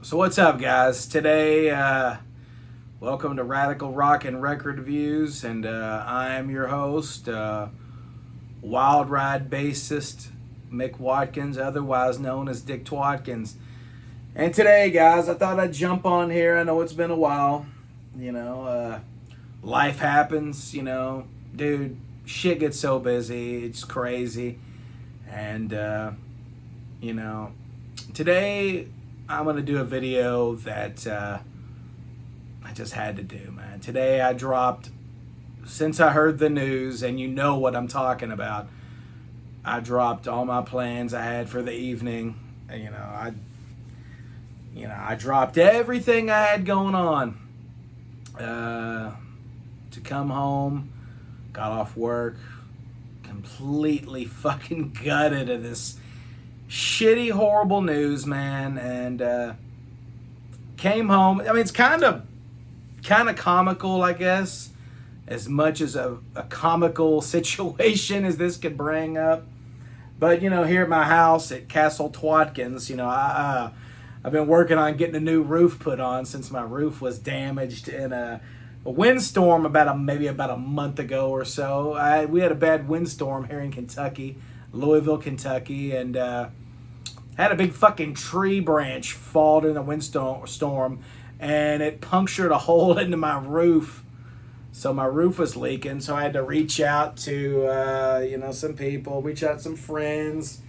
So what's up, guys? Today, welcome to Radical Rock and Record Reviews, and I am your host, Wild Ride bassist Mick Watkins, otherwise known as Dick Twatkins. And today, guys, I thought I'd jump on here. I know it's been a while. Life happens. Dude, shit gets so busy. It's crazy, and today I'm going to do a video that I just had to do, man. Today I dropped, since I heard the news, and you know what I'm talking about, I dropped all my plans I had for the evening. I dropped everything I had going on to come home, got off work, completely fucking gutted of this shitty, horrible news, man, and came home. I mean, it's kind of comical, I guess, as much as a comical situation as this could bring up. But here at my house at Castle Twatkins, I've been working on getting a new roof put on since my roof was damaged in a windstorm maybe about a month ago or so. We had a bad windstorm here in Kentucky, Louisville, Kentucky, and had a big fucking tree branch fall during the windstorm, and it punctured a hole into my roof. So my roof was leaking, so I had to reach out to some people, reach out to some friends.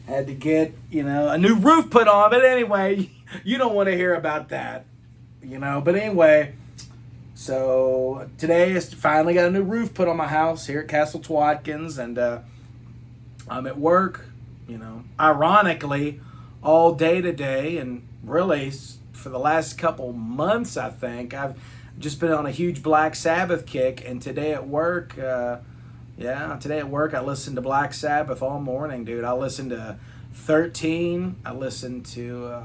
Had to get a new roof put on, but anyway, you don't want to hear about that, But anyway, so today I finally got a new roof put on my house here at Castle Twatkins, and I'm at work, ironically, all day today, and really for the last couple months, I think I've just been on a huge Black Sabbath kick. And today at work, I listened to Black Sabbath all morning, dude. I listened to 13. I listened to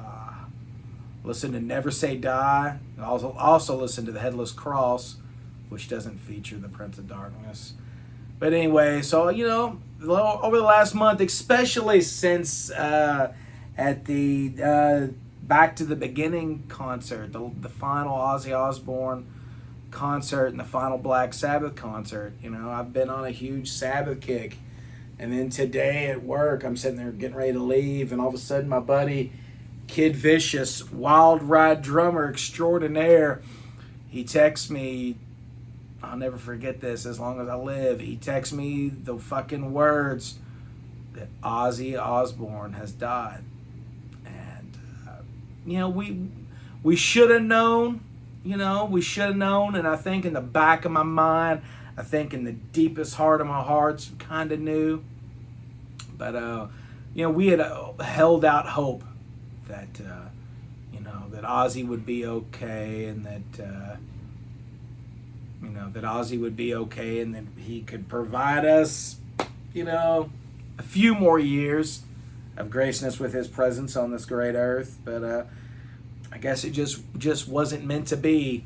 Never Say Die. I also listened to the Headless Cross, which doesn't feature the Prince of Darkness. But anyway, so over the last month, especially since at the Back to the Beginning concert, the final Ozzy Osbourne concert and the final Black Sabbath concert, I've been on a huge Sabbath kick. And then today at work, I'm sitting there getting ready to leave, and all of a sudden my buddy Kid Vicious, Wild Ride drummer extraordinaire, he texts me. I'll never forget this as long as I live. He texts me the fucking words that Ozzy Osbourne has died. And we should have known. We should have known. And I think in the back of my mind, I think in the deepest heart of my hearts, kind of knew. But we had held out hope that that Ozzy would be okay, and that that Ozzy would be okay, and that he could provide us, a few more years of gracing us with his presence on this great earth. But I guess it just wasn't meant to be.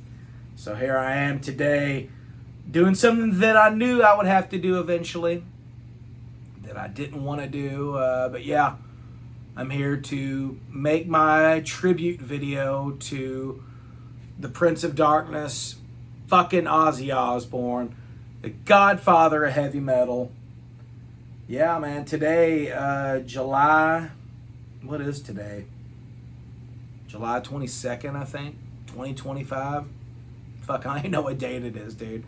So here I am today, doing something that I knew I would have to do eventually, that I didn't want to do. But yeah, I'm here to make my tribute video to the Prince of Darkness, fucking Ozzy Osbourne, the godfather of heavy metal. Yeah, man, today, what is today? July 22nd, I think, 2025. Fuck, I don't even know what date it is, dude.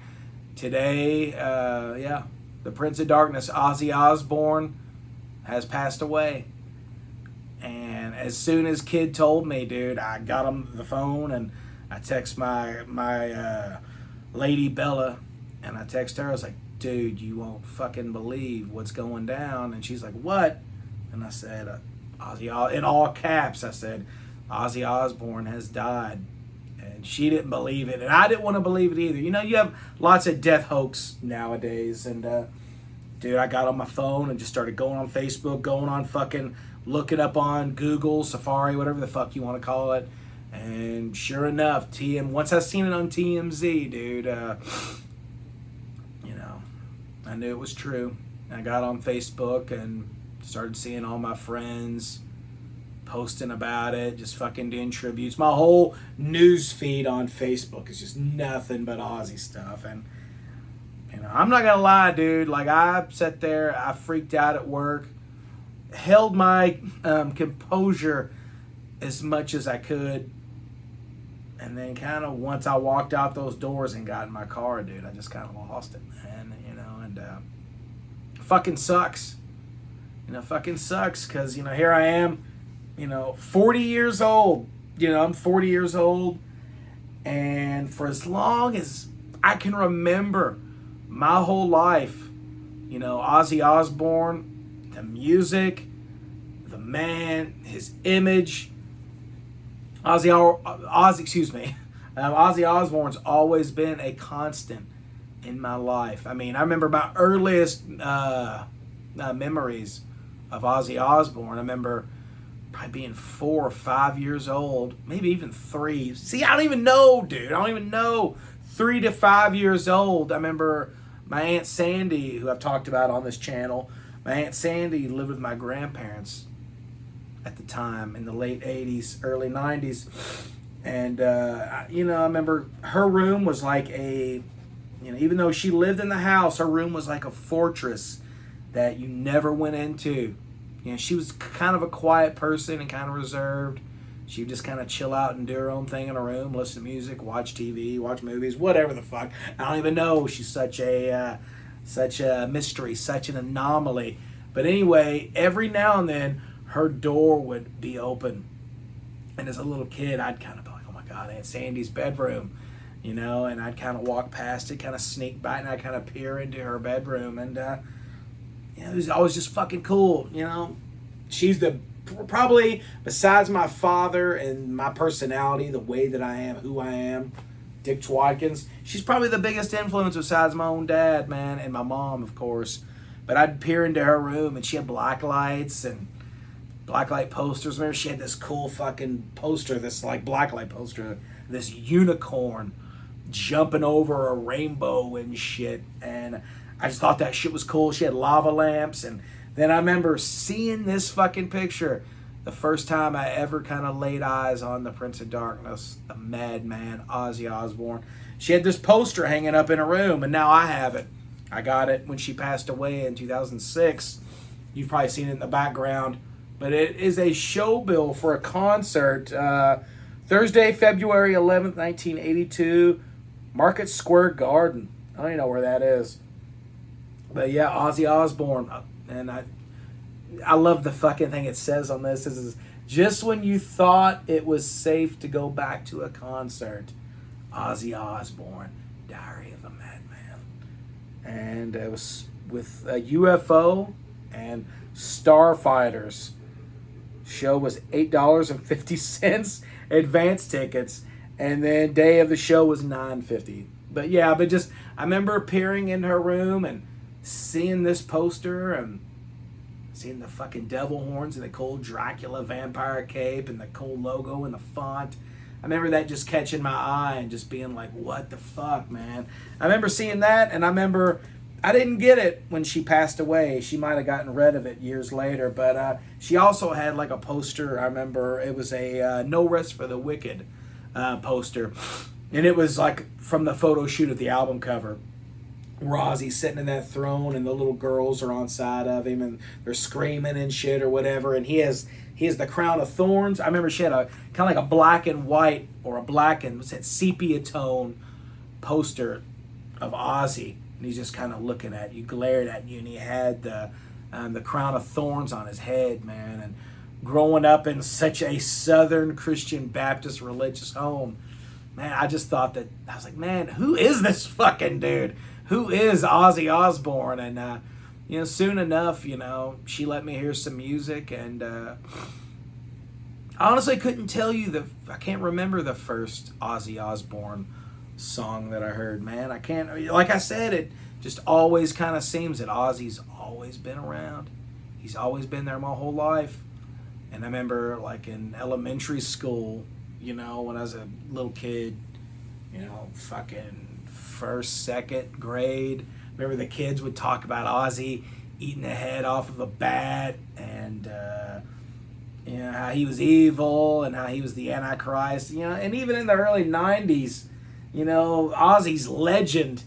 Today, the Prince of Darkness, Ozzy Osbourne, has passed away. And as soon as Kid told me, dude, I got him the phone, and I text my lady Bella, and I text her. I was like, dude, you won't fucking believe what's going down. And she's like, what? And I said, Ozzy, in all caps, I said, Ozzy Osbourne has died. And she didn't believe it, and I didn't want to believe it either. You have lots of death hoax nowadays, and dude, I got on my phone and just started going on Facebook, going on fucking looking up on Google, Safari, whatever the fuck you want to call it. And sure enough, once I seen it on TMZ, dude, I knew it was true. I got on Facebook and started seeing all my friends posting about it, just fucking doing tributes. My whole news feed on Facebook is just nothing but Ozzy stuff. And, you know, I'm not gonna lie, dude. Like, I sat there, I freaked out at work, held my composure as much as I could. And then kind of once I walked out those doors and got in my car, dude, I just kind of lost it, man. You know, and fucking sucks. You know, fucking sucks because, you know, here I am, you know, 40 years old. You know, I'm 40 years old. And for as long as I can remember my whole life, you know, Ozzy Osbourne, the music, the man, his image, Ozzy Osbourne's always been a constant in my life. I mean, I remember my earliest memories of Ozzy Osbourne. I remember probably being 4 or 5 years old, maybe even 3. See, I don't even know, dude. I don't even know. 3 to 5 years old. I remember my Aunt Sandy, who I've talked about on this channel. My Aunt Sandy lived with my grandparents at the time in the late 80s, early 90s. And, you know, I remember her room was like a, you know, even though she lived in the house, her room was like a fortress that you never went into. You know, she was kind of a quiet person and kind of reserved. She would just kind of chill out and do her own thing in her room, listen to music, watch TV, watch movies, whatever the fuck. I don't even know. She's such a mystery, such an anomaly. But anyway, every now and then, her door would be open. And as a little kid, I'd kind of be like, oh my God, Aunt Sandy's bedroom, you know, and I'd kind of walk past it, kind of sneak by, and I'd kind of peer into her bedroom. And, you know, it was always just fucking cool, you know. She's probably, besides my father and my personality, the way that I am, who I am, Dick Twatkins, she's probably the biggest influence besides my own dad, man, and my mom, of course. But I'd peer into her room, and she had black lights and blacklight posters. Remember, she had this cool fucking poster, this like blacklight poster, this unicorn jumping over a rainbow and shit. And I just thought that shit was cool. She had lava lamps. And then I remember seeing this fucking picture the first time I ever kind of laid eyes on the Prince of Darkness, the madman, Ozzy Osbourne. She had this poster hanging up in her room, and now I have it. I got it when she passed away in 2006. You've probably seen it in the background. But it is a show bill for a concert. Thursday, February 11th, 1982. Market Square Garden. I don't even know where that is. But yeah, Ozzy Osbourne. And I love the fucking thing it says on this. This is just when you thought it was safe to go back to a concert. Ozzy Osbourne, Diary of a Madman. And it was with a UFO and Starfighters. Show was $8.50 advance tickets, and then day of the show was $9.50. But yeah, I remember peering in her room and seeing this poster and seeing the fucking devil horns and the cool Dracula vampire cape and the cool logo and the font. I remember that just catching my eye and just being like, what the fuck, man? I remember seeing that, and I remember I didn't get it when she passed away. She might have gotten rid of it years later, but she also had like a poster. I remember it was a No Rest for the Wicked poster, and it was like from the photo shoot of the album cover, where Ozzy's sitting in that throne and the little girls are on side of him and they're screaming and shit or whatever, and he has the crown of thorns. I remember she had a kind of like a black and white or a black and what's that, sepia tone poster of Ozzy. And he's just kind of looking at you, glared at you, and he had the crown of thorns on his head, man. And growing up in such a Southern Christian Baptist religious home, man, I just thought that, I was like, man, who is this fucking dude? Who is Ozzy Osbourne? And, you know, soon enough, you know, she let me hear some music, and I honestly couldn't tell you I can't remember the first Ozzy Osbourne song that I heard, man. I can't, like I said, it just always kind of seems that Ozzy's always been around. He's always been there my whole life. And I remember like in elementary school, you know, when I was a little kid, you know, fucking first, second grade, remember the kids would talk about Ozzy eating the head off of a bat, and you know, how he was evil and how he was the Antichrist, and even in the early 90s, Ozzy's legend,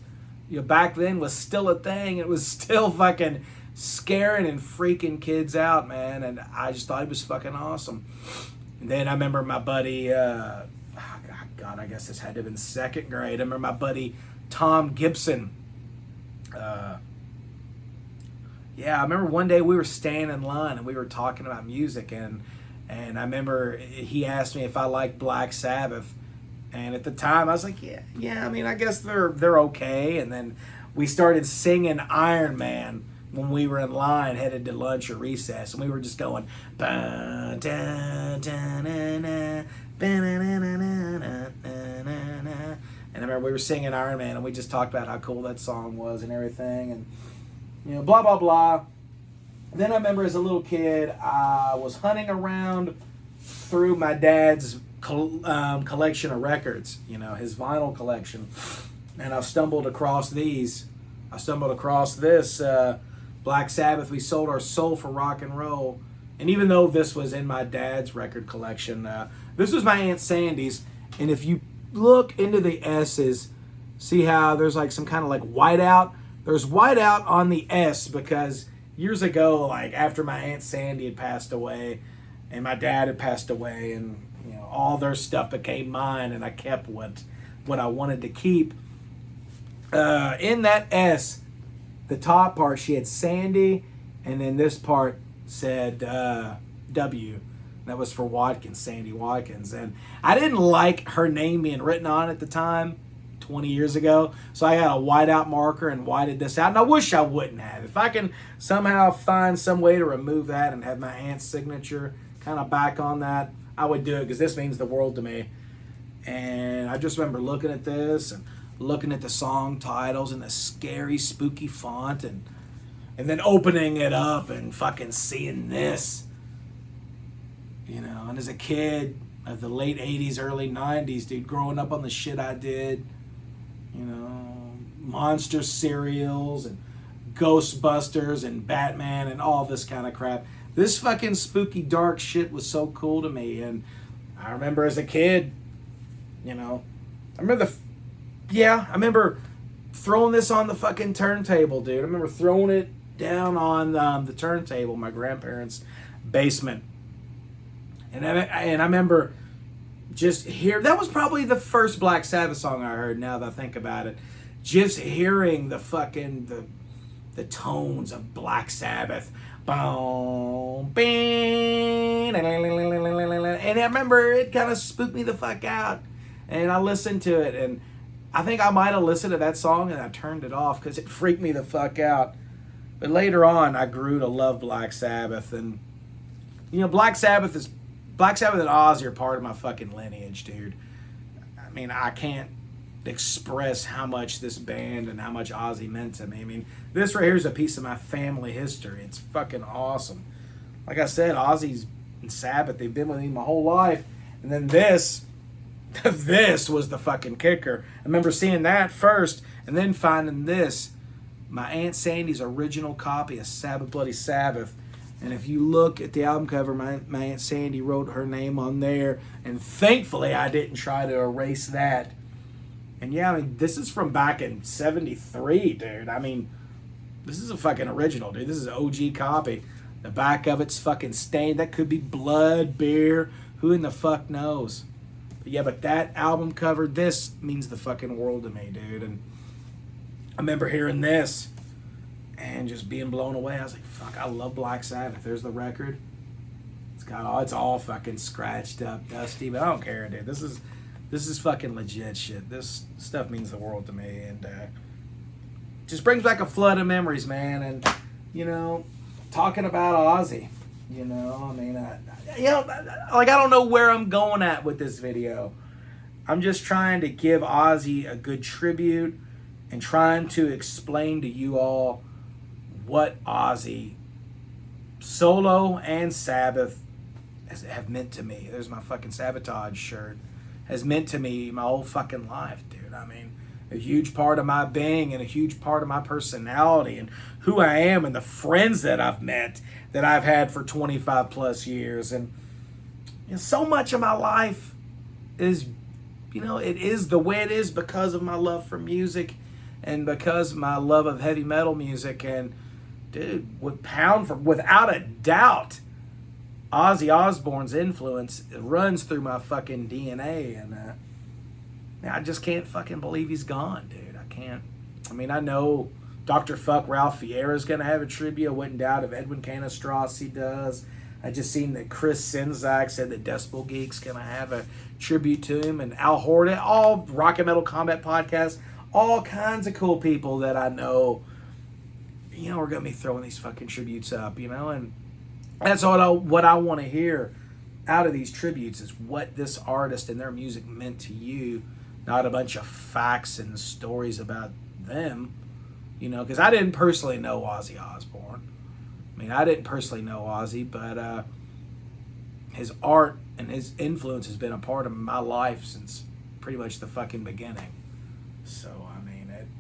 back then was still a thing. It was still fucking scaring and freaking kids out, man, and I just thought it was fucking awesome. And then I remember my buddy, God, I guess this had to have been second grade. I remember my buddy Tom Gibson. I remember one day we were standing in line and we were talking about music, and I remember he asked me if I liked Black Sabbath, and at the time I was like, yeah. I mean, I guess they're okay. And then we started singing Iron Man when we were in line headed to lunch or recess, and we were just going, and I remember we were singing Iron Man, and we just talked about how cool that song was and everything, and blah blah blah. Then I remember as a little kid, I was hunting around through my dad's collection of records, his vinyl collection, and I stumbled across these. I stumbled across this Black Sabbath, We Sold Our Soul for Rock and Roll. And even though this was in my dad's record collection, this was my Aunt Sandy's. And if you look into the S's, see how there's like some kind of like whiteout? There's whiteout on the S because years ago, like after my Aunt Sandy had passed away and my dad had passed away, and all their stuff became mine, and I kept what I wanted to keep. In that S, the top part, she had Sandy, and then this part said W. That was for Watkins, Sandy Watkins. And I didn't like her name being written on at the time, 20 years ago. So I got a whiteout marker and whited this out. And I wish I wouldn't have. If I can somehow find some way to remove that and have my aunt's signature kind of back on that, I would do it, because this means the world to me. And I just remember looking at this and looking at the song titles and the scary, spooky font, and then opening it up and fucking seeing this. And as a kid of the late 80s, early 90s, dude, growing up on the shit I did, monster cereals and Ghostbusters and Batman and all this kind of crap. This fucking spooky, dark shit was so cool to me. And I remember as a kid, I remember throwing this on the fucking turntable, dude. I remember throwing it down on the turntable in my grandparents' basement. And I remember just that was probably the first Black Sabbath song I heard, now that I think about it. Just hearing the fucking, the tones of Black Sabbath. Boom, bing, and I remember it kind of spooked me the fuck out. And I listened to it, and I think I might have listened to that song and I turned it off because it freaked me the fuck out. But later on, I grew to love Black Sabbath. And, Black Sabbath and Ozzy are part of my fucking lineage, dude. I mean, I can't express how much this band and how much Ozzy meant to me. I mean, this right here is a piece of my family history. It's fucking awesome. Like I said, Ozzy's and Sabbath, they've been with me my whole life. And then this was the fucking kicker. I remember seeing that first and then finding this, my Aunt Sandy's original copy of Sabbath Bloody Sabbath. And if you look at the album cover, my Aunt Sandy wrote her name on there. And thankfully, I didn't try to erase that. And yeah, I mean, this is from back in 73, dude. I mean, this is a fucking original, dude. This is an OG copy. The back of it's fucking stained. That could be blood, beer. Who in the fuck knows? But yeah, but that album cover, this means the fucking world to me, dude. And I remember hearing this and just being blown away. I was like, fuck, I love Black Sabbath. There's the record. It's all fucking scratched up, dusty, but I don't care, dude. This is fucking legit shit. This stuff means the world to me, and just brings back a flood of memories, man. And talking about Ozzy, I mean, I don't know where I'm going at with this video. I'm just trying to give Ozzy a good tribute and trying to explain to you all what Ozzy, solo and Sabbath, have meant to me. There's my fucking Sabotage shirt. Has meant to me my whole fucking life, dude. I mean, a huge part of my being and a huge part of my personality and who I am and the friends that I've met that I've had for 25 plus years. And And so much of my life is, it is the way it is because of my love for music and because of my love of heavy metal music. And dude, without a doubt, Ozzy Osbourne's influence runs through my fucking DNA. And I just can't fucking believe he's gone, dude. I can't. I mean, I know Dr. Fuck Ralph Fiera's going to have a tribute. I wouldn't doubt if Edwin Canistrossi does. I just seen that Chris Sinzak said that Decibel Geek's going to have a tribute to him. And Al Horta, all Rock and Metal Combat podcasts, all kinds of cool people that I know, are going to be throwing these fucking tributes up, And that's what I want to hear out of these tributes is what this artist and their music meant to you, not a bunch of facts and stories about them, because I didn't personally know Ozzy Osbourne. I mean, I didn't personally know Ozzy, but his art and his influence has been a part of my life since pretty much the fucking beginning. So,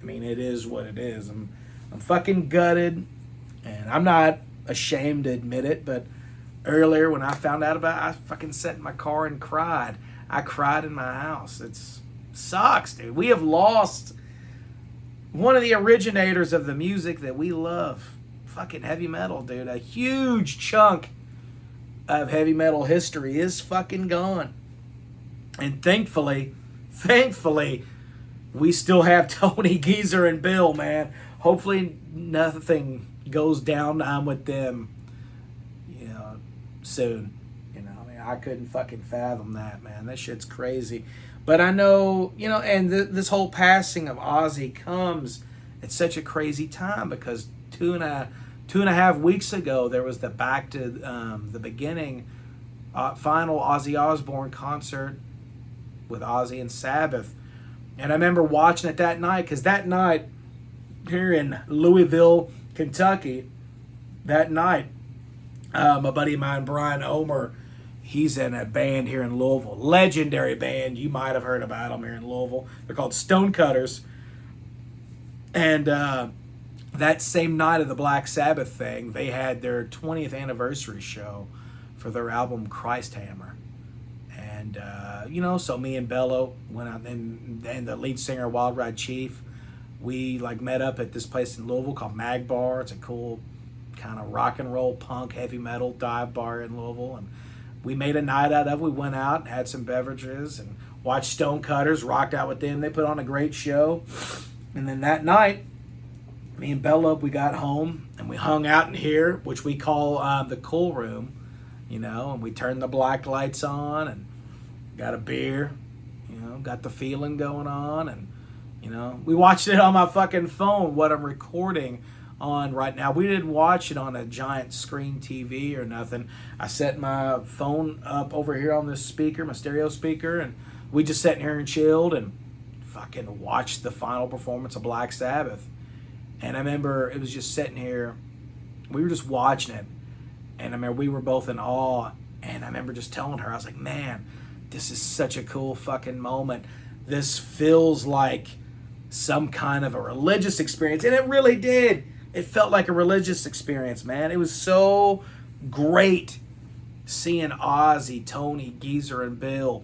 it is what it is. I'm fucking gutted, and I'm not ashamed to admit it, but earlier when I found out about it, I fucking sat in my car and cried. I cried in my house. It sucks, dude. We have lost one of the originators of the music that we love. Fucking heavy metal, dude. A huge chunk of heavy metal history is fucking gone. And thankfully, we still have Tony, Geezer, and Bill, man. Hopefully nothing goes down with them, soon. I couldn't fucking fathom that, man. That shit's crazy. But I know, and this whole passing of Ozzy comes at such a crazy time because two and a half weeks ago, there was the Back to the Beginning final Ozzy Osbourne concert with Ozzy and Sabbath. And I remember watching it that night, because that night, here in Louisville, Kentucky, that night, a buddy of mine, Brian Omer, he's in a band here in Louisville. Legendary band. You might have heard about them here in Louisville. They're called Stonecutters. And that same night of the Black Sabbath thing, they had their 20th anniversary show for their album Christ Hammer. And, so me and Bello went out, and the lead singer, Wild Ride Chief, we met up at this place in Louisville called Mag Bar. It's a cool kind of rock and roll, punk, heavy metal dive bar in Louisville. And we made a night out of it. We went out and had some beverages and watched Stonecutters, rocked out with them. They put on a great show. And then that night, me and Bella, we got home and we hung out in here, which we call the cool room, and we turned the black lights on and got a beer, got the feeling going on. And, we watched it on my fucking phone, what I'm recording on right now. We didn't watch it on a giant screen TV or nothing. I set my phone up over here on this speaker, my stereo speaker, and we just sat in here and chilled and fucking watched the final performance of Black Sabbath. And I remember it was just sitting here, we were just watching it, and I remember we were both in awe, and I remember just telling her, I was like, man, this is such a cool fucking moment. This feels like some kind of a religious experience, and it really did. It felt like a religious experience, man. It was so great seeing Ozzy, Tony, Geezer, and Bill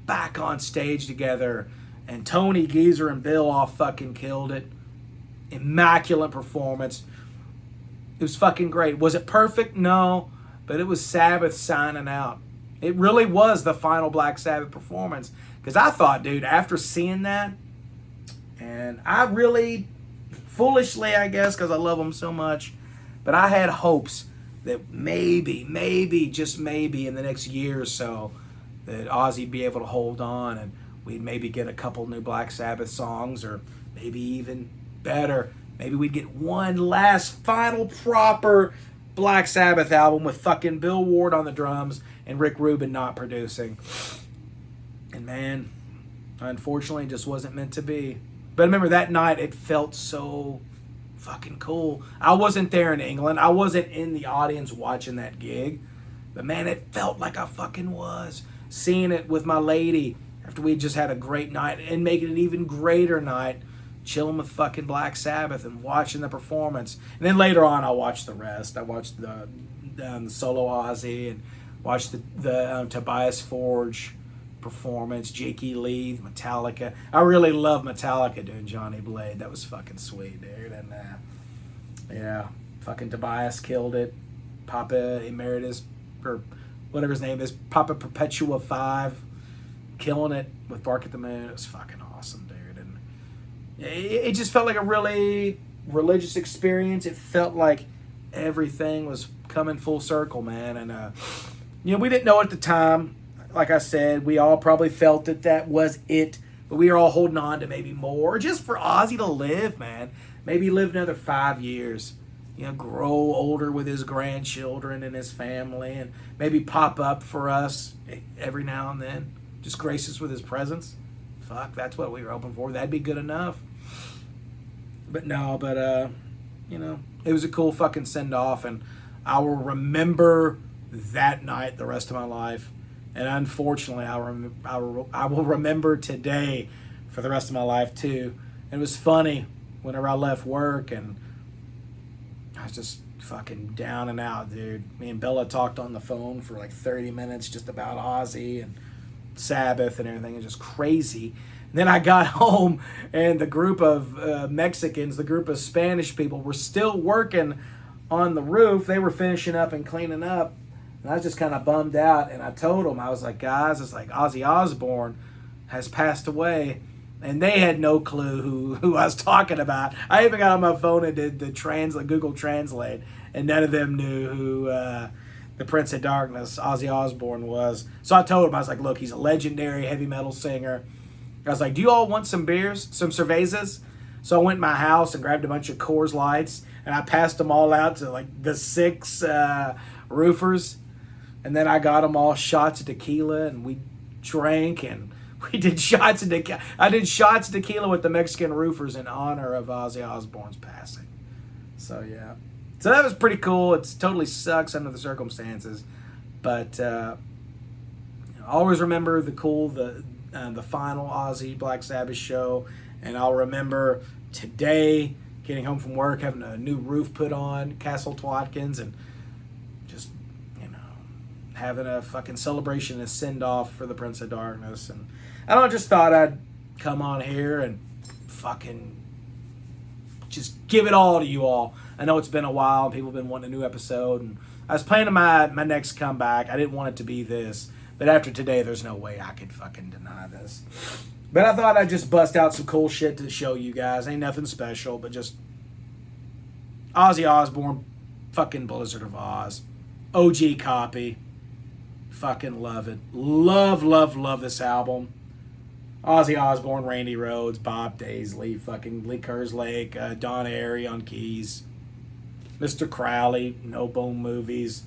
back on stage together. And Tony, Geezer, and Bill all fucking killed it. Immaculate performance. It was fucking great. Was it perfect? No. But it was Sabbath signing out. It really was the final Black Sabbath performance. Because I thought, dude, after seeing that, and I really, foolishly, I guess, because I love them so much, but I had hopes that maybe, just maybe in the next year or so, that Ozzy'd be able to hold on and we'd maybe get a couple new Black Sabbath songs, or maybe even better, maybe we'd get one last final proper Black Sabbath album with fucking Bill Ward on the drums and Rick Rubin not producing. And man, unfortunately, it just wasn't meant to be. But I remember that night, it felt so fucking cool. I wasn't there in England. I wasn't in the audience watching that gig. But man, it felt like I fucking was. Seeing it with my lady after we just had a great night, and making an even greater night, chilling with fucking Black Sabbath and watching the performance. And then later on, I watched the rest. I watched the solo Ozzy and Watched the Tobias Forge performance, Jakey Lee, Metallica. I really love Metallica doing Johnny Blade. That was fucking sweet, dude. And yeah, fucking Tobias killed it. Papa Emeritus, or whatever his name is, Papa Perpetua 5, killing it with Bark at the Moon. It was fucking awesome, dude. And it just felt like a really religious experience. It felt like everything was coming full circle, man. And we didn't know at the time. Like I said, we all probably felt that was it, but we were all holding on to maybe more, just for Ozzy to live, man. Maybe live another 5 years, grow older with his grandchildren and his family, and maybe pop up for us every now and then, just grace us with his presence. Fuck, that's what we were hoping for. That'd be good enough. But no, it was a cool fucking send-off, and I will remember that night the rest of my life. And unfortunately, I will remember today for the rest of my life too. And it was funny whenever I left work and I was just fucking down and out, dude. Me and Bella talked on the phone for like 30 minutes just about Ozzy and Sabbath and everything. It was just crazy. And then I got home and the group of Mexicans, the group of Spanish people were still working on the roof. They were finishing up and cleaning up. And I was just kind of bummed out, and I told them, I was like, guys, it's like Ozzy Osbourne has passed away, and they had no clue who I was talking about. I even got on my phone and did the Google Translate, and none of them knew who the Prince of Darkness, Ozzy Osbourne, was. So I told them, I was like, look, he's a legendary heavy metal singer. I was like, do you all want some beers, some cervezas? So I went to my house and grabbed a bunch of Coors Lights, and I passed them all out to like the 6 roofers. And then I got them all shots of tequila, and we drank, and we did shots of tequila. I did shots of tequila with the Mexican roofers in honor of Ozzy Osbourne's passing. So, yeah. So that was pretty cool. It totally sucks under the circumstances. But always remember the final Ozzy Black Sabbath show. And I'll remember today getting home from work, having a new roof put on, Castle Twatkins, and having a fucking celebration, a send-off for the Prince of Darkness. And I just thought I'd come on here and fucking just give it all to you all. I know it's been a while and people have been wanting a new episode, and I was planning my next comeback. I didn't want it to be this, but after today, there's no way I could fucking deny this. But I thought I'd just bust out some cool shit to show you guys. Ain't nothing special, but just Ozzy Osbourne, fucking Blizzard of Oz, OG copy. Fucking love it. Love this album. Ozzy Osbourne, Randy Rhoads, Bob Daisley, fucking Lee Kerslake, Don Airey on keys, Mr. Crowley, No Bone Movies,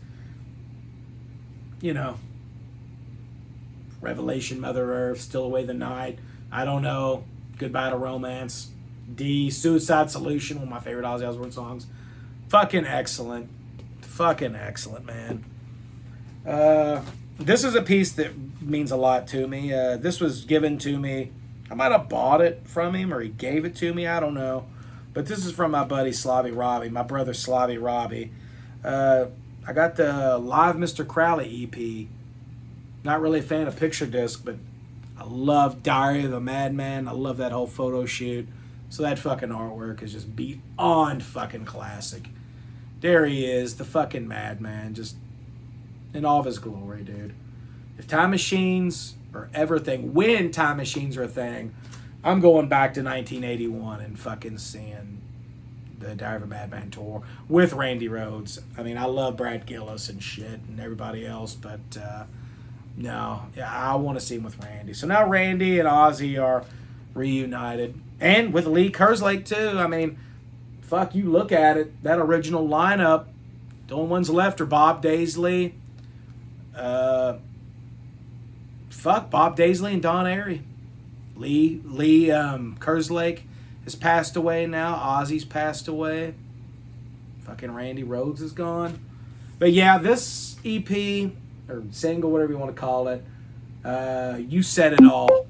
Revelation, Mother Earth, Still Away the Night, I Don't Know, Goodbye to Romance, D, Suicide Solution, one of my favorite Ozzy Osbourne songs. Fucking excellent, man. This is a piece that means a lot to me. This was given to me. I might have bought it from him or he gave it to me. I don't know. But this is from my buddy Slobby Robbie, my brother Slobby Robbie. I got the Live Mr. Crowley EP. Not really a fan of Picture Disc, but I love Diary of the Madman. I love that whole photo shoot. So that fucking artwork is just beyond fucking classic. There he is, the fucking Madman, just in all of his glory, dude. If time machines are ever a thing, when time machines are a thing, I'm going back to 1981 and fucking seeing the Diary of a Madman tour with Randy Rhoads. I mean, I love Brad Gillis and shit and everybody else, but no, yeah, I want to see him with Randy. So now Randy and Ozzy are reunited, and with Lee Kerslake too. I mean, fuck, you look at it, that original lineup, the only ones left are Bob Daisley, Bob Daisley and Don Airey. Lee Kerslake has passed away now. Ozzy's passed away. Fucking Randy Rhoads is gone. But yeah, this EP, or single, whatever you want to call it, You Said It All.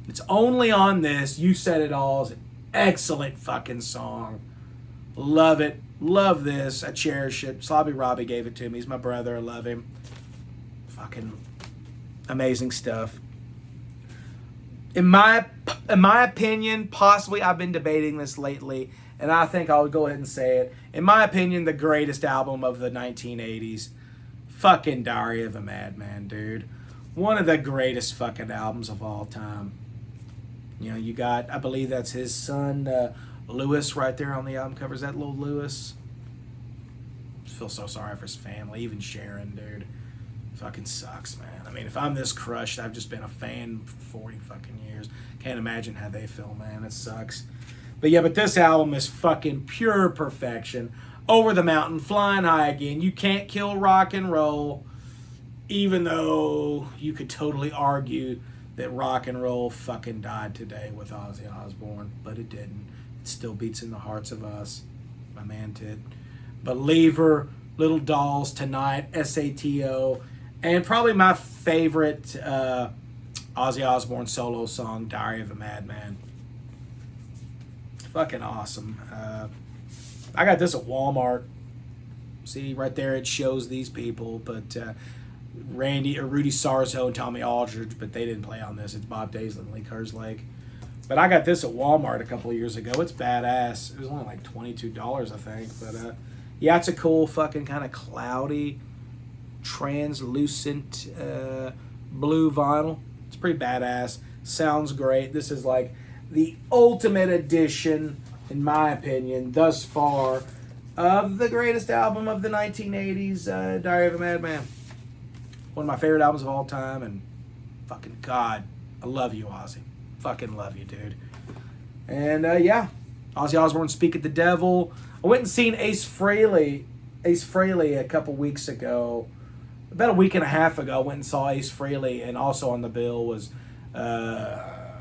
It's only on this. You Said It All is an excellent fucking song. Love it. Love this. I cherish it. Slobby Robbie gave it to me. He's my brother. I love him. Fucking amazing stuff. In my opinion, possibly, I've been debating this lately, and I think I'll go ahead and say it. In my opinion, the greatest album of the 1980s, fucking Diary of a Madman, dude. One of the greatest fucking albums of all time. You know, you got, I believe that's his son, Lewis, right there on the album cover. Is that little Lewis? I feel so sorry for his family, even Sharon, dude. Fucking sucks, man. I mean, if I'm this crushed, I've just been a fan for 40 fucking years. Can't imagine how they feel, man. It sucks. But yeah, but this album is fucking pure perfection. Over the Mountain, Flying High Again. You can't kill rock and roll, even though you could totally argue that rock and roll fucking died today with Ozzy Osbourne, but it didn't. It still beats in the hearts of us. My man did. Believer, Little Dolls, Tonight, SATO, and probably my favorite Ozzy Osbourne solo song, Diary of a Madman. Fucking awesome. I got this at Walmart. See, right there it shows these people, but Rudy Sarzo and Tommy Aldridge, but they didn't play on this. It's Bob Daisley and Lee Kerslake. But I got this at Walmart a couple of years ago. It's badass. It was only like $22, I think. But yeah, it's a cool fucking kind of cloudy, translucent blue vinyl. It's pretty badass. Sounds great. This is like the ultimate edition, in my opinion, thus far, of the greatest album of the 1980s, Diary of a Madman. One of my favorite albums of all time, and fucking God, I love you, Ozzy. Fucking love you, dude. And yeah, Ozzy Osbourne, Speak at the Devil. I went and seen Ace Frehley a couple weeks ago. About a week and a half ago, I went and saw Ace Frehley, and also on the bill was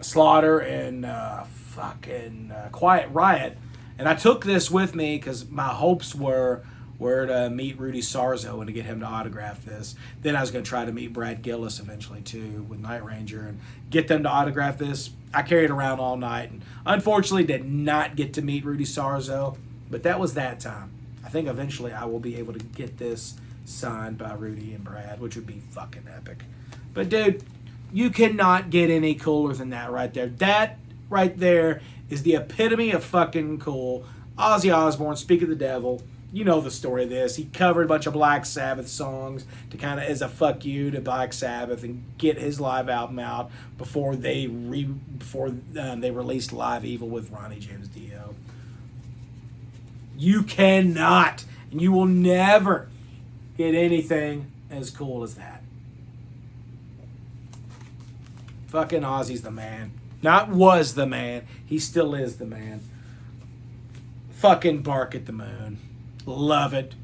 Slaughter and fucking Quiet Riot. And I took this with me because my hopes were to meet Rudy Sarzo and to get him to autograph this. Then I was going to try to meet Brad Gillis eventually too with Night Ranger and get them to autograph this. I carried it around all night and unfortunately did not get to meet Rudy Sarzo, but that was that time. I think eventually I will be able to get this signed by Rudy and Brad, which would be fucking epic. But dude, you cannot get any cooler than that right there. That right there is the epitome of fucking cool. Ozzy Osbourne, Speak of the Devil. You know the story of this. He covered a bunch of Black Sabbath songs to kind of as a fuck you to Black Sabbath and get his live album out before they released Live Evil with Ronnie James Dio. You cannot, and you will never get anything as cool as that. Fucking Ozzy's the man. Not was the man. He still is the man. Fucking Bark at the Moon. Love it.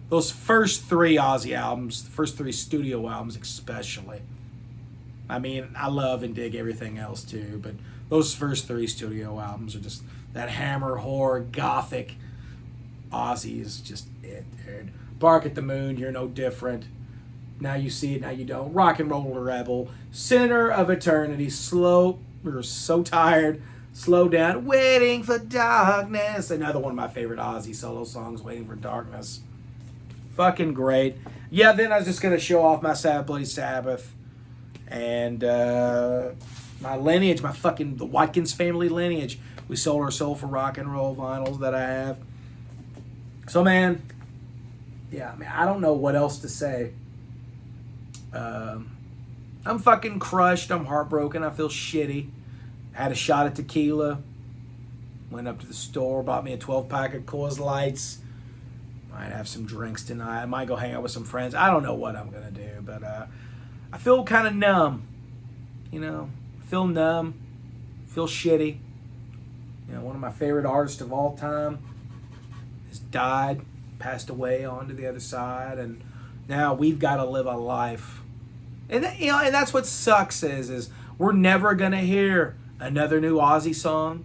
Those first three Ozzy albums, the first three studio albums especially. I mean, I love and dig everything else too, but those first three studio albums are just that hammer, horror, gothic. Ozzy is just it, dude. Bark at the Moon, You're No Different. Now You See It, Now You Don't. Rock and Roll Rebel. Center of Eternity. Slow. We're so tired. Slow Down. Waiting for Darkness. Another one of my favorite Ozzy solo songs, Waiting for Darkness. Fucking great. Yeah, then I was just going to show off my Sabbath Bloody Sabbath. And my lineage, the Watkins family lineage. We sold our soul for rock and roll vinyls that I have. So, man, yeah, I mean, I don't know what else to say. I'm fucking crushed. I'm heartbroken. I feel shitty. Had a shot of tequila. Went up to the store, bought me a 12-pack of Coors Lights. Might have some drinks tonight. I might go hang out with some friends. I don't know what I'm going to do, but I feel kind of numb. You know, I feel numb. Feel shitty. You know, one of my favorite artists of all time has died, passed away on to the other side, and now we've got to live a life. And you know, and that's what sucks is we're never going to hear another new Ozzy song.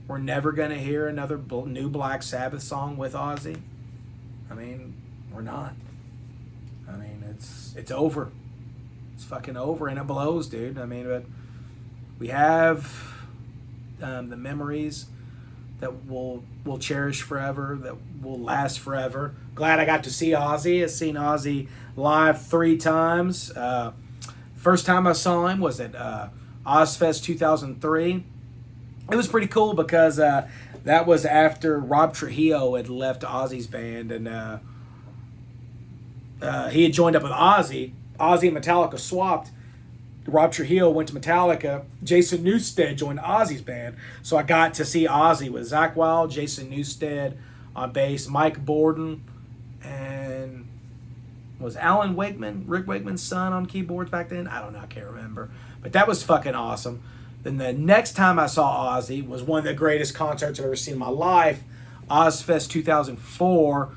We're never going to hear another new Black Sabbath song with Ozzy. I mean, we're not. I mean, it's over. It's fucking over, and it blows, dude. I mean, but we have the memories that we'll cherish forever, that will last forever. Glad I got to see Ozzy. I've seen Ozzy live 3 times. First time I saw him was at Ozfest 2003. It was pretty cool because that was after Rob Trujillo had left Ozzy's band, and he had joined up with Ozzy. Ozzy and Metallica swapped. Rob Trujillo went to Metallica. Jason Newsted joined Ozzy's band. So I got to see Ozzy with Zakk Wylde, Jason Newsted on bass, Mike Borden, and was Alan Wakeman, Rick Wakeman's son, on keyboards back then? I don't know. I can't remember. But that was fucking awesome. Then the next time I saw Ozzy was one of the greatest concerts I've ever seen in my life. Ozfest 2004,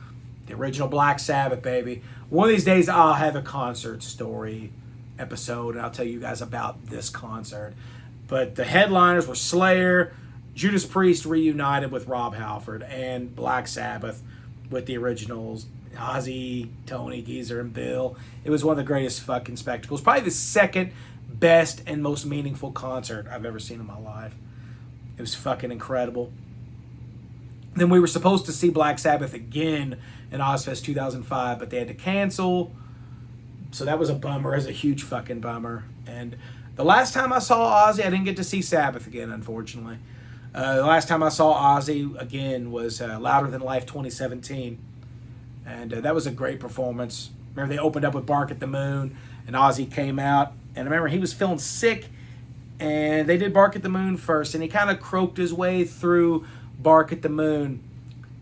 the original Black Sabbath, baby. One of these days I'll have a concert story episode, and I'll tell you guys about this concert. But the headliners were Slayer, Judas Priest reunited with Rob Halford, and Black Sabbath with the originals, Ozzy, Tony, Geezer, and Bill. It was one of the greatest fucking spectacles. Probably the second best and most meaningful concert I've ever seen in my life. It was fucking incredible. Then we were supposed to see Black Sabbath again in Ozfest 2005, but they had to cancel. So that was a bummer. It was a huge fucking bummer. And the last time I saw Ozzy, I didn't get to see Sabbath again, unfortunately. The last time I saw Ozzy again was Louder Than Life 2017. And that was a great performance. Remember, they opened up with Bark at the Moon, and Ozzy came out. And I remember he was feeling sick, and they did Bark at the Moon first, and he kind of croaked his way through Bark at the Moon.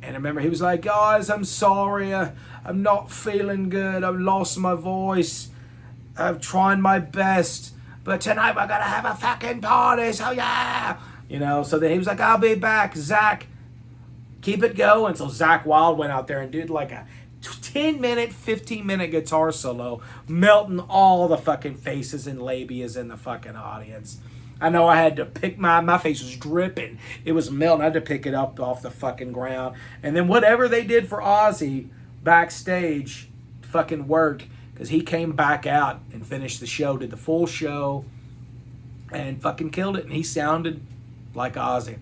And I remember he was like, guys, I'm sorry. I'm not feeling good. I've lost my voice. I've tried my best. But tonight we're going to have a fucking party. So yeah. You know, so then he was like, I'll be back. Zach, keep it going. So Zakk Wylde went out there and did like a 10-minute, 15-minute guitar solo, melting all the fucking faces and labias in the fucking audience. I know I had to pick my face was dripping. It was melting. I had to pick it up off the fucking ground. And then whatever they did for Ozzy backstage fucking worked, because he came back out and finished the show, did the full show, and fucking killed it. And he sounded like Ozzy.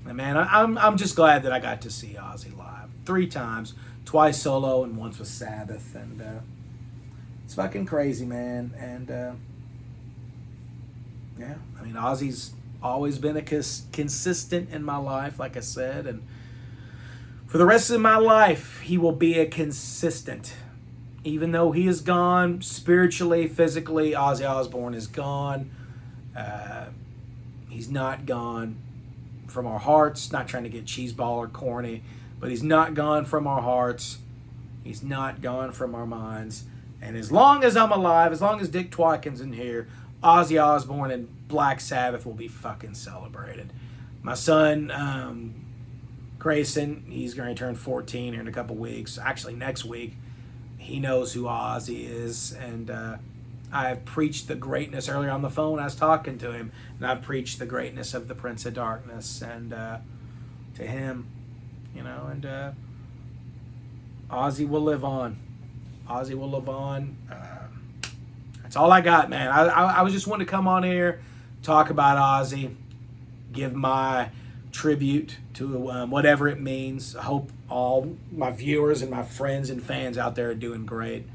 And man, I'm just glad that I got to see Ozzy live 3 times, twice solo and once with Sabbath. And it's fucking crazy, man. And yeah, I mean, Ozzy's always been a consistent in my life, like I said, and for the rest of my life, he will be a consistent. Even though he is gone, spiritually, physically, Ozzy Osbourne is gone. He's not gone from our hearts, not trying to get cheeseball or corny, but he's not gone from our hearts. He's not gone from our minds. And as long as I'm alive, as long as Dick Twykin's in here, Ozzy Osbourne and Black Sabbath will be fucking celebrated. My son, Grayson, he's going to turn 14 here in a couple weeks. Actually, next week. He knows who Ozzy is. And I've preached the greatness earlier on the phone. I was talking to him. And I've preached the greatness of the Prince of Darkness. And to him, you know. And Ozzy will live on. Ozzy will live on. That's all I got, man. I was just wanting to come on here, talk about Ozzy, give my tribute to whatever it means. I hope all my viewers and my friends and fans out there are doing great.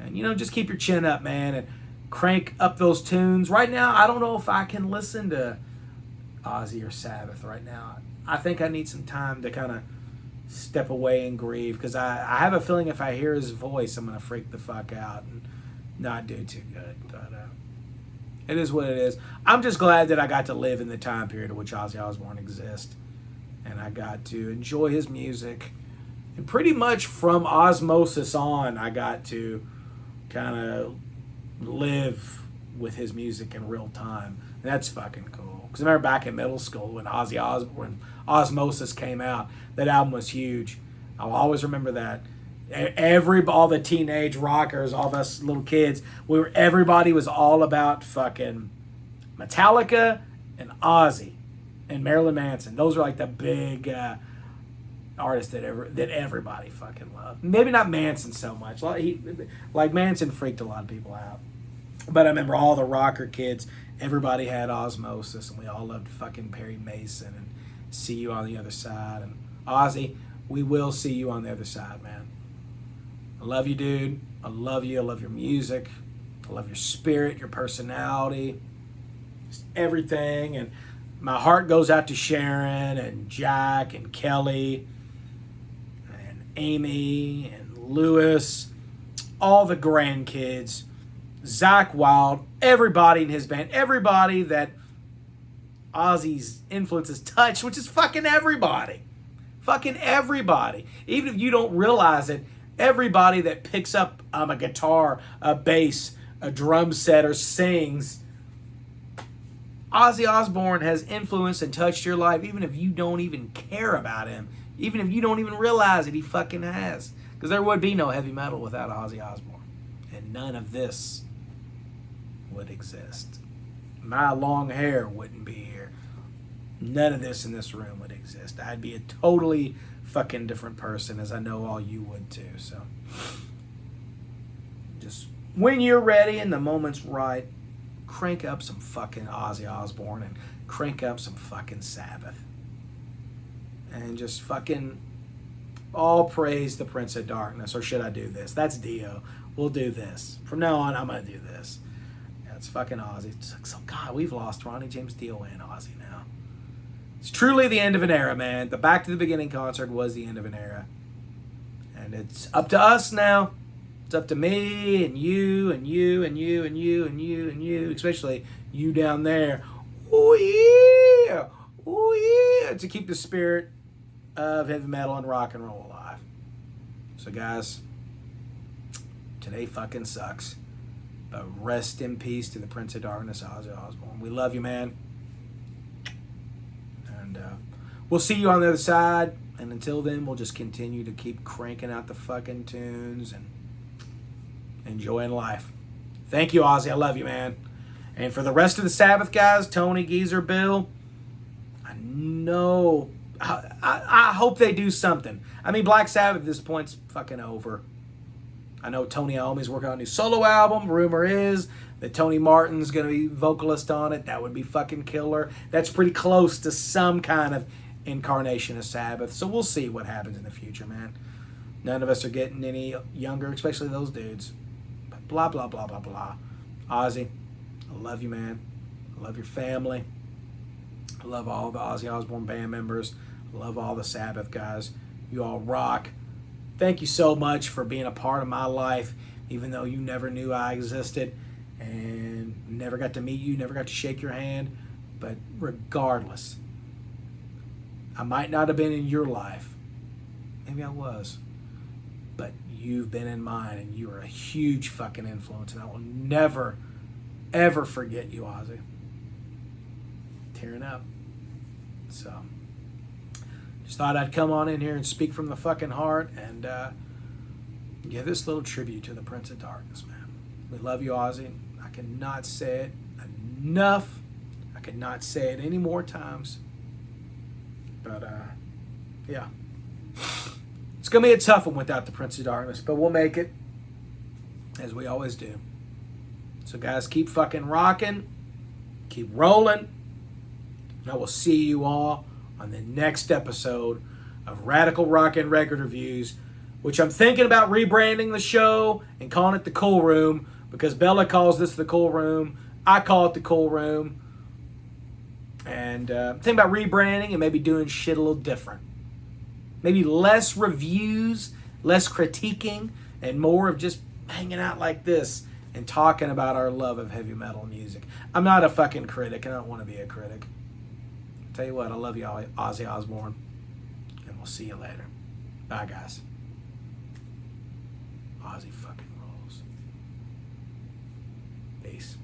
And, you know, just keep your chin up, man, and crank up those tunes. Right now, I don't know if I can listen to Ozzy or Sabbath right now. I think I need some time to kind of step away and grieve, because I have a feeling if I hear his voice, I'm going to freak the fuck out and not do too good. But it is what it is. I'm just glad that I got to live in the time period in which Ozzy Osbourne exists, and I got to enjoy his music. And pretty much from osmosis on, I got to kind of live with his music in real time. And that's fucking cool. Because I remember back in middle school when Ozzy Osbourne, Osmosis came out, that album was huge. I'll always remember that. All the teenage rockers, all of us little kids, everybody was all about fucking Metallica and Ozzy and Marilyn Manson. Those are like the big artists that everybody fucking loved. Maybe not Manson so much. Like Manson freaked a lot of people out. But I remember all the rocker kids, everybody had Osmosis, and we all loved fucking Perry Mason and see you on the other side. And Ozzy, we will see you on the other side, man. I love you, dude. I love you. I love your music. I love your spirit, your personality, just everything. And my heart goes out to Sharon and Jack and Kelly and Amy and Lewis, all the grandkids, Zach Wild, everybody in his band, everybody that Ozzy's influences touched, which is fucking everybody. Fucking everybody. Even if you don't realize it, everybody that picks up a guitar, a bass, a drum set, or sings, Ozzy Osbourne has influenced and touched your life, even if you don't even care about him. Even if you don't even realize it, he fucking has. Because there would be no heavy metal without Ozzy Osbourne. And none of this would exist. My long hair wouldn't be here. None of this in this room would exist. I'd be a totally fucking different person, as I know all you would too. So just when you're ready and the moment's right, crank up some fucking Ozzy Osbourne and crank up some fucking Sabbath. And just fucking all praise the Prince of Darkness. Or should I do this? That's Dio. We'll do this. From now on, I'm going to do this. Yeah, it's fucking Ozzy. So, God, we've lost Ronnie James Dio and Ozzy now. It's truly the end of an era, man. The Back to the Beginning concert was the end of an era. And it's up to us now. It's up to me and you and you and you and you and you and you, especially you down there. Oh, yeah. Oh, yeah. To keep the spirit of heavy metal and rock and roll alive. So, guys, today fucking sucks. But rest in peace to the Prince of Darkness, Ozzy Osbourne. We love you, man. And we'll see you on the other side. And until then, we'll just continue to keep cranking out the fucking tunes and enjoying life. Thank you, Ozzy. I love you, man. And for the rest of the Sabbath guys, Tony, Geezer, Bill, I know... I hope they do something. I mean, Black Sabbath at this point's fucking over. I know Tony Iommi's working on a new solo album. Rumor is that Tony Martin's going to be vocalist on it. That would be fucking killer. That's pretty close to some kind of incarnation of Sabbath. So we'll see what happens in the future, man. None of us are getting any younger, especially those dudes. But blah, blah, blah, blah, blah. Ozzy, I love you, man. I love your family. I love all the Ozzy Osbourne band members. I love all the Sabbath guys. You all rock. Thank you so much for being a part of my life, even though you never knew I existed and never got to meet you, never got to shake your hand. But regardless, I might not have been in your life. Maybe I was. But you've been in mine, and you are a huge fucking influence, and I will never, ever forget you, Ozzy. Tearing up. So, just thought I'd come on in here and speak from the fucking heart and give this little tribute to the Prince of Darkness, man. We love you, Ozzy. I cannot say it enough. I cannot say it any more times. But, yeah. It's going to be a tough one without the Prince of Darkness, but we'll make it, as we always do. So, guys, keep fucking rocking. Keep rolling. And I will see you all on the next episode of Radical Rock and Record Reviews, which I'm thinking about rebranding the show and calling it The Cool Room, because Bella calls this The Cool Room. I call it The Cool Room. And thinking about rebranding and maybe doing shit a little different. Maybe less reviews, less critiquing, and more of just hanging out like this and talking about our love of heavy metal music. I'm not a fucking critic. I don't want to be a critic. Tell you what, I love you, Ozzy Osbourne, and we'll see you later. Bye, guys. Ozzy fucking rules. Peace.